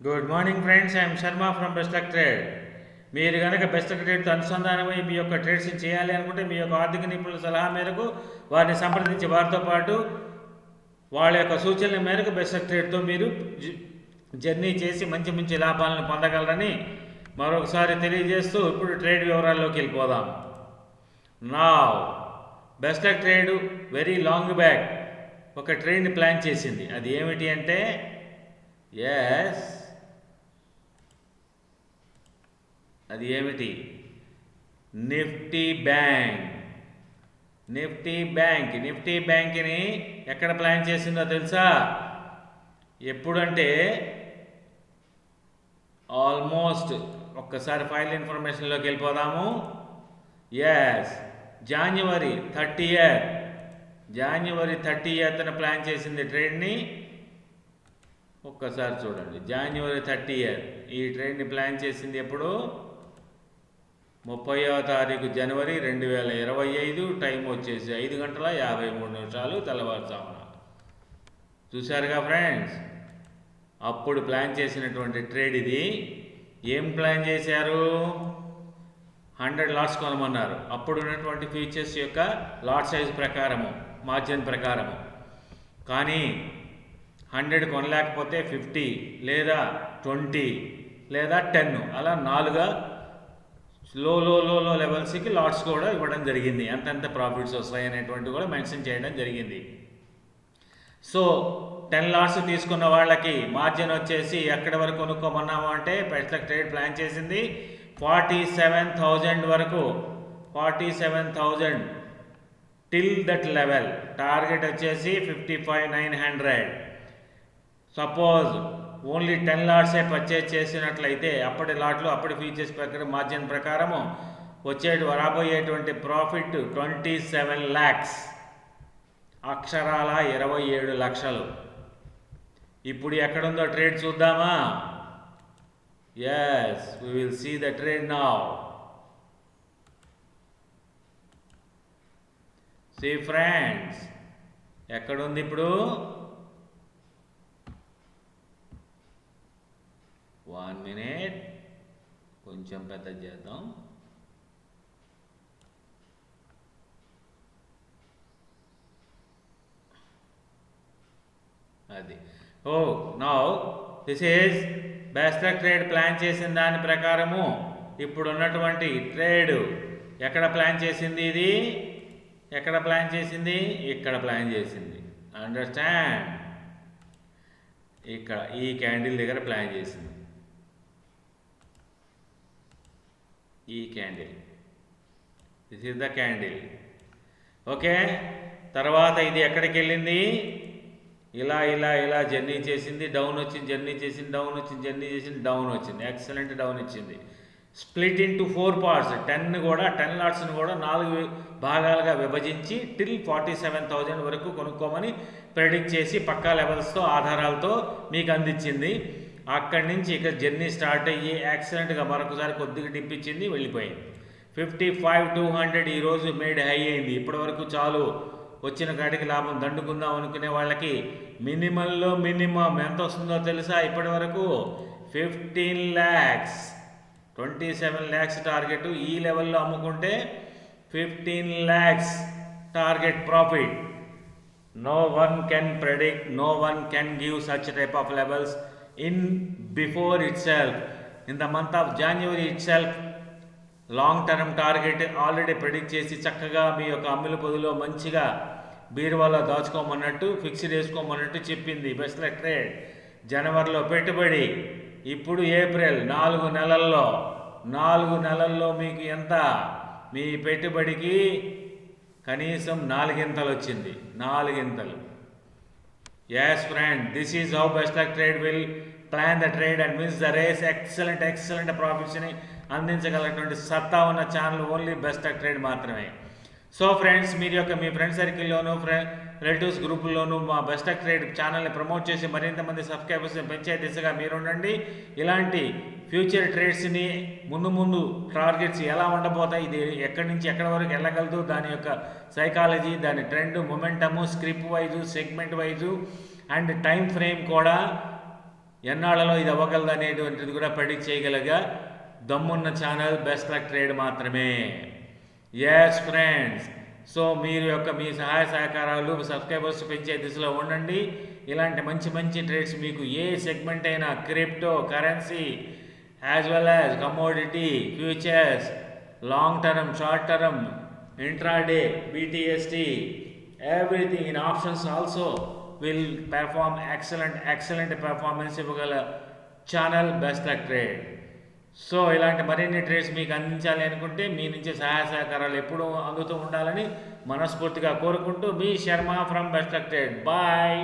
Good morning friends, I'm Sharma from best luck trade. మీరు కనుక best luck ట్రేడ్తో అనుసంధానమై మీ యొక్క trades చేయాలి అనుకుంటే మీ యొక్క ఆర్థిక నిపుణుల సలహా మేరకు వారిని సంప్రదించి వారితో పాటు వాళ్ళ యొక్క సూచనల మేరకు బెస్ట్ లక్ ట్రేడ్తో మీరు జర్నీ చేసి మంచి మంచి లాభాలను పొందగలరని మరొకసారి తెలియజేస్తూ ఇప్పుడు ట్రేడ్ వివరాల్లోకి వెళ్ళిపోదాం. నా best luck trade very long back ఒక ట్రేడ్ని ప్లాన్ చేసింది. అది ఏమిటి అంటే అది ఏమిటి? Nifty bank. నిఫ్టీ బ్యాంక్ని ఎక్కడ ప్లాన్ చేసిందో తెలుసా? ఎప్పుడంటే ఆల్మోస్ట్ ఒక్కసారి ఫైల్ ఇన్ఫర్మేషన్లోకి వెళ్ళిపోదాము. జాన్యువరి 30th ప్లాన్ చేసింది ట్రేడ్ని. ఒక్కసారి చూడండి, జాన్యువరి 30th ఈ ట్రేడ్ని ప్లాన్ చేసింది. ఎప్పుడు? 30వ తారీఖు జనవరి 2025. టైం వచ్చేసి 5:53 తెల్లవారుజామున. చూశారుగా ఫ్రెండ్స్, అప్పుడు ప్లాన్ చేసినటువంటి ట్రేడ్ ఇది. ఏం ప్లాన్ చేశారు? 100 లాట్స్ కొనమన్నారు. అప్పుడు ఉన్నటువంటి ఫ్యూచర్స్ యొక్క లాట్ సైజ్ ప్రకారము, మార్జిన్ ప్రకారము. కానీ 100 కొనలేకపోతే 50 లేదా 20 లేదా 10 అలా 4గా లో లెవెల్స్కి లాట్స్ కూడా ఇవ్వడం జరిగింది. ఎంతెంత ప్రాఫిట్స్ వస్తాయి అనేటువంటి కూడా మెన్షన్ చేయడం జరిగింది. సో 10 లాట్స్ తీసుకున్న వాళ్ళకి మార్జిన్ వచ్చేసి ఎక్కడి వరకు కొనుక్కోమన్నాము అంటే బెస్ట్ లక్ ట్రేడ్ ప్లాన్ చేసింది 47,000 వరకు. 47,000 టిల్ దట్ లెవెల్. టార్గెట్ వచ్చేసి 55,900. సపోజ్ ఓన్లీ 10 లాట్సే పర్చేజ్ చేసినట్లయితే అప్పటి లాట్లు అప్పటి ఫీచర్స్ ప్రకారం మార్జిన్ ప్రకారము రాబోయేటువంటి ప్రాఫిట్ 27 lakhs. అక్షరాల 27 లక్షలు. ఇప్పుడు ఎక్కడుందో ట్రేడ్ చూద్దామా? we will see the trade now. See friends, ఎక్కడుంది ఇప్పుడు? 1 minute, కొంచెం పెద్ద చేద్దాం. అది now this is best luck trade plan చేసిన దాని ప్రకారము ఇప్పుడు ఉన్నటువంటి ట్రేడ్ ఎక్కడ ప్లాన్ చేసింది? ఇది ఎక్కడ ప్లాన్ చేసింది? ఇక్కడ ప్లాన్ చేసింది. అండర్స్టాండ్? ఇక్కడ ఈ క్యాండిల్ దగ్గర ప్లాన్ చేసింది. ఈ candle, this is the candle. Okay, తర్వాత ఇది ఎక్కడికి వెళ్ళింది? ఇలా జర్నీ చేసింది, డౌన్ వచ్చింది, జర్నీ చేసింది, డౌన్ వచ్చింది, జర్నీ చేసింది, డౌన్ వచ్చింది. ఎక్సలెంట్ డౌన్ ఇచ్చింది. Split into 4 parts. 10 లాట్స్ని కూడా 4 భాగాలుగా విభజించి టిల్ 47,000 వరకు కొనుక్కోమని ప్రెడిక్ట్ చేసి పక్కా లెవెల్స్తో ఆధారాలతో మీకు అందించింది. అక్కడి నుంచి ఇక జర్నీ స్టార్ట్ అయ్యి ఎక్సలెంట్గా మరొకసారి కొద్దిగా డిప్ ఇచ్చింది, వెళ్ళిపోయింది. 55,200 ఈరోజు మేడ్ హై అయింది. ఇప్పటి వరకు చాలు, వచ్చిన కాటికి లాభం దండుకుందాం అనుకునే వాళ్ళకి మినిమంలో మినిమం ఎంత వస్తుందో తెలుసా? ఇప్పటి వరకు 15 lakhs. 27 lakhs target. ఈ లెవెల్లో అమ్ముకుంటే 15 lakhs target profit. No one can predict, no one can give such type of levels before itself. In the month of January itself, long term target already predict చేసి చక్కగా మీ యొక్క అమ్ముల పొదులో మంచిగా బీరువాలో దాచుకోమన్నట్టు, fixed వేసుకోమన్నట్టు చెప్పింది బెస్ట్ లక్ ట్రేడ్. జనవరిలో పెట్టుబడి, ఇప్పుడు ఏప్రిల్, 4 నెలల్లో మీకు ఎంత? మీ పెట్టుబడికి కనీసం 4 వచ్చింది. 4. Yes friend, this is how best luck trade will plan the trade and wins the race. Excellent ప్రాఫిట్స్ని అందించగలిగినటువంటి సత్తా ఉన్న channel only best luck trade మాత్రమే. సో ఫ్రెండ్స్, మీ ఫ్రెండ్ సర్కిల్లోనూ రిలేటివ్స్ గ్రూపుల్లోనూ మా బెస్ట్ లక్ ట్రేడ్ ఛానల్ని ప్రమోట్ చేసి మరింత మంది సబ్స్క్రైబర్స్ని పెంచే దిశగా మీరుండండి. ఇలాంటి ఫ్యూచర్ ట్రేడ్స్ని ముందు టార్గెట్స్ ఎలా ఉండబోతాయి, ఇది ఎక్కడి నుంచి ఎక్కడి వరకు వెళ్ళగలదు, దాని యొక్క సైకాలజీ, దాని trend, momentum, script wise, segment wise and time frame కూడా ఎన్నాళ్ళలో ఇది అవ్వగలదు అనేటువంటిది కూడా ప్రెడిక్ట్ చేయగలగా దమ్మున్న ఛానల్ బెస్ట్ లక్ ట్రేడ్ మాత్రమే. ఎస్ ఫ్రెండ్స్, సో మీరు మీ సహాయ సహకారాలు సబ్స్క్రైబర్స్ పెంచే దిశలో ఉండండి. ఇలాంటి మంచి మంచి ట్రేడ్స్ మీకు ఏ సెగ్మెంట్ అయినా, crypto currency as well as commodity, futures, long term, short term, intraday, BTST, everything in options also will perform excellent performance ఇవ్వగల channel best luck trade. So ఇలాంటి మరిన్ని ట్రేడ్స్ మీకు అందించాలి అనుకుంటే మీ నుంచి సహాయ సహకారాలు ఎప్పుడూ అందుతూ ఉండాలని మనస్ఫూర్తిగా కోరుకుంటూ మీ Sharma from best luck trade. Bye.